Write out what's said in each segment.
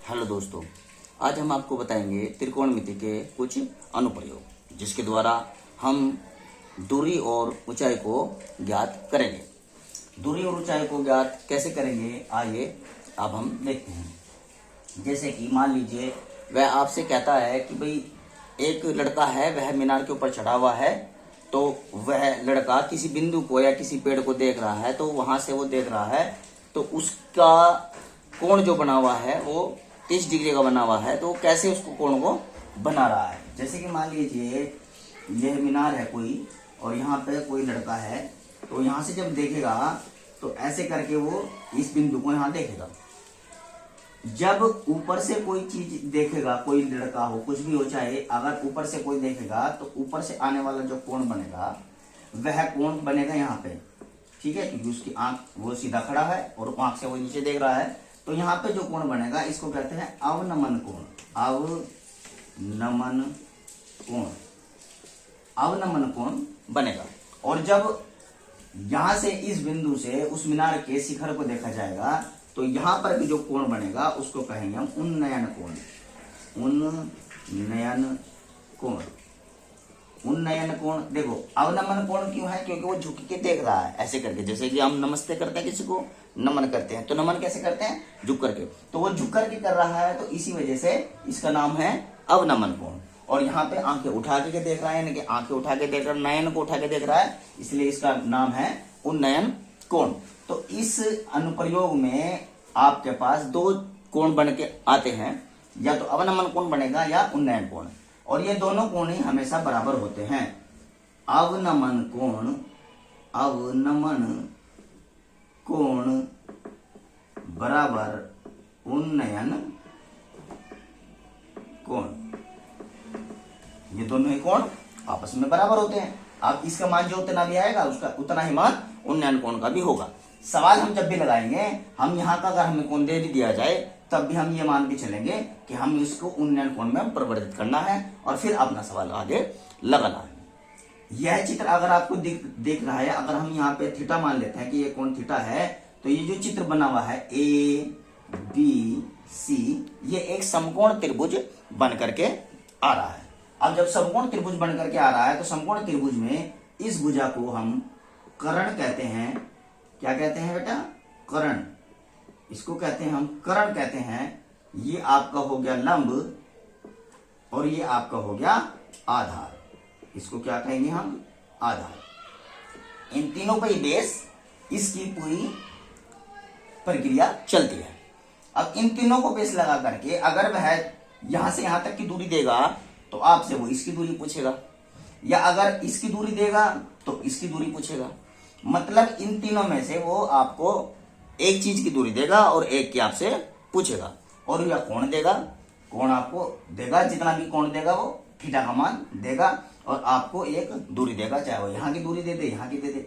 Hello दोस्तों, आज हम आपको बताएंगे त्रिकोणमिति के कुछ अनुप्रयोग जिसके द्वारा हम दूरी और ऊंचाई को ज्ञात करेंगे। दूरी और ऊंचाई को ज्ञात कैसे करेंगे, आइए अब हम देखते हैं। जैसे कि मान लीजिए वह आपसे कहता है कि भाई एक लड़का है, वह मीनार के ऊपर चढ़ा हुआ है, तो वह लड़का किसी बिंदु को या किसी पेड़ को देख रहा है, तो वहां से वो देख रहा है तो उसका कोण जो बना हुआ है वो 30 डिग्री का बना हुआ है। तो कैसे उसको कोण को बना रहा है, जैसे कि मान लीजिए यह मीनार है कोई और यहाँ पे कोई लड़का है, तो यहाँ से जब देखेगा तो ऐसे करके वो इस बिंदु को यहाँ देखेगा। जब ऊपर से कोई चीज देखेगा, कोई लड़का हो कुछ भी हो, चाहे अगर ऊपर से कोई देखेगा तो ऊपर से आने वाला जो कोण बनेगा वह कोण बनेगा यहाँ पे, ठीक है, क्योंकि उसकी आंख वो सीधा खड़ा है और आंख से वो नीचे देख रहा है। तो यहाँ पे जो कोण बनेगा इसको कहते हैं अवनमन कोण। अवनमन कोण, अवनमन कोण बनेगा। और जब यहां से इस बिंदु से उस मीनार के शिखर को देखा जाएगा तो यहां पर भी जो कोण बनेगा उसको कहेंगे हम उन्नयन कोण। उन्नयन कोण, उन्नयन कोण। देखो अवनमन कोण क्यों है, क्योंकि वो झुक के देख रहा है ऐसे करके। जैसे कि हम नमस्ते करते हैं, किसी को नमन करते हैं, तो नमन कैसे करते हैं, झुक करके। तो वो झुक करके कर रहा है, तो इसी वजह से इसका नाम है अवनमन कोण। और यहाँ पे आंखें उठा के देख रहा है, यानी कि आंखें उठा के देख रहा है, नयन को उठा के देख रहा है, इसलिए इसका नाम है उन्नयन कोण। तो इस अनुप्रयोग में आपके पास दो कोण बन के आते हैं, या तो अवनमन कोण बनेगा या उन्नयन कोण, और ये दोनों कोण ही हमेशा बराबर होते हैं। अवनमन कोण, अवनमन कोण बराबर उन्नयन कोण। ये दोनों ही कोण आपस में बराबर होते हैं। अब इसका मान जो उतना भी आएगा उसका उतना ही मान उन्नयन कोण का भी होगा। सवाल हम जब भी लगाएंगे, हम यहाँ का अगर हमें कोण दे भी दिया जाए तब भी हम ये मान के चलेंगे कि हम इसको उन्नयन कोण में परिवर्तित करना है और फिर अपना सवाल आगे लगाना है। यह चित्र अगर आपको दिख रहा है, अगर हम यहाँ पे थीटा मान लेते हैं कि ये कोण थीटा है, तो ये जो चित्र बना हुआ है ए बी सी, ये एक समकोण त्रिभुज बन करके आ रहा है। अब जब समकोण त्रिभुज बन करके आ रहा है तो समकोण त्रिभुज में इस भुजा को हम कर्ण कहते हैं। क्या कहते हैं बेटा, कर्ण। इसको कहते हैं हम कर्ण कहते हैं। ये आपका हो गया लंब और ये आपका हो गया आधार। इसको क्या कहेंगे हम, आधार। इन तीनों का ही बेस, इसकी पूरी प्रक्रिया चलती है। अब इन तीनों को बेस लगा करके अगर वह यहां से यहां तक की दूरी देगा तो आपसे वो इसकी दूरी पूछेगा, या अगर इसकी दूरी देगा तो इसकी दूरी पूछेगा। मतलब इन तीनों में से वो आपको एक चीज की दूरी देगा और एक की आपसे पूछेगा। और या कोण देगा, कोण आपको देगा, जितना भी कोण देगा वो थीटा का मान देगा, और आपको एक दूरी देगा, चाहे वो यहाँ की दूरी दे दे, यहाँ की दे दे।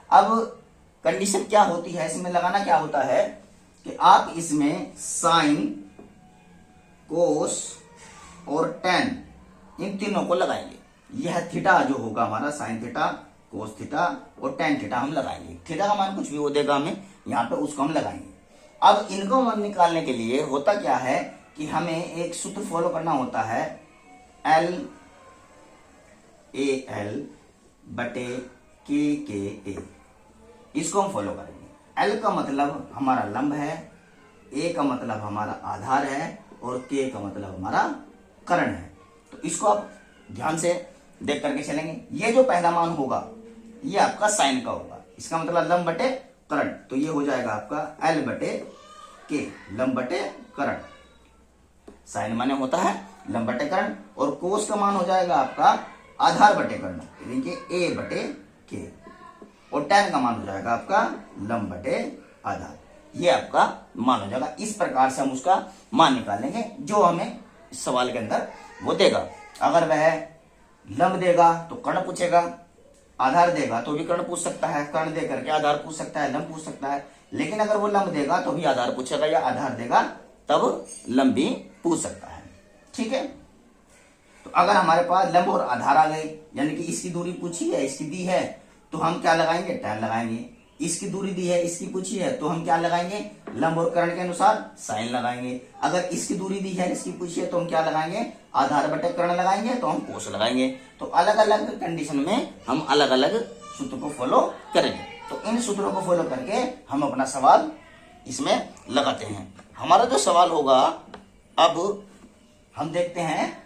अब कंडीशन क्या होती है इसमें लगाना, क्या होता है कि आप इसमें साइन, कोस और टेन इन तीनों को लगाएंगे। यह थीटा जो होगा हमारा, साइन थीटा, कोस थीटा और टेन थीटा हम लगाएंगे। थीटा का मान कुछ भी वो देगा हमें, यहाँ पे उसको हम लगाएंगे। अब इनको मान निकालने के लिए होता क्या है कि हमें एक सूत्र फॉलो करना होता है, एल ए एल बटे के ए। इसको हम फॉलो करेंगे। एल का मतलब हमारा लंब है, ए का मतलब हमारा आधार है और के का मतलब हमारा कर्ण है। तो इसको आप ध्यान से देख करके चलेंगे। ये जो पहला मान होगा ये आपका साइन का होगा, इसका मतलब लंब बटे कर्ण, तो ये हो जाएगा आपका एल बटे के, लंब बटे कर्ण। साइन माने होता है लंब बटे कर्ण, और कोस का मान हो जाएगा आपका आधार बटे कर्ण, यानी कि ए बटे के, और टेन का मान हो जाएगा आपका लंब बटे आधार। ये आपका मान हो जाएगा। इस प्रकार से हम उसका मान निकालेंगे जो हमें इस सवाल के अंदर वो देगा। अगर वह लंब देगा तो कर्ण पूछेगा, आधार देगा तो भी कर्ण पूछ सकता है, कर्ण दे करके आधार पूछ सकता है, लंब पूछ सकता है। लेकिन अगर वो लंब देगा तो भी आधार पूछेगा, या आधार देगा तब लंब भी पूछ सकता है, ठीक है। तो अगर हमारे पास लंब और आधार आ गए, यानी कि इसकी दूरी पूछी है, इसकी दी है, तो हम क्या लगाएंगे, टेन लगाएंगे। इसकी दूरी दी है, इसकी पूछी है, तो हम क्या लगाएंगे, लंब और कर्ण के अनुसार साइन लगाएंगे। अगर इसकी दूरी दी है, इसकी पूछी है, तो हम क्या लगाएंगे, आधार बटे कर्ण लगाएंगे, तो हम कोस लगाएंगे। तो अलग अलग कंडीशन में हम अलग अलग सूत्र को फॉलो करेंगे। तो इन सूत्रों को फॉलो करके हम अपना सवाल इसमें लगाते हैं। हमारा जो सवाल होगा, अब हम देखते हैं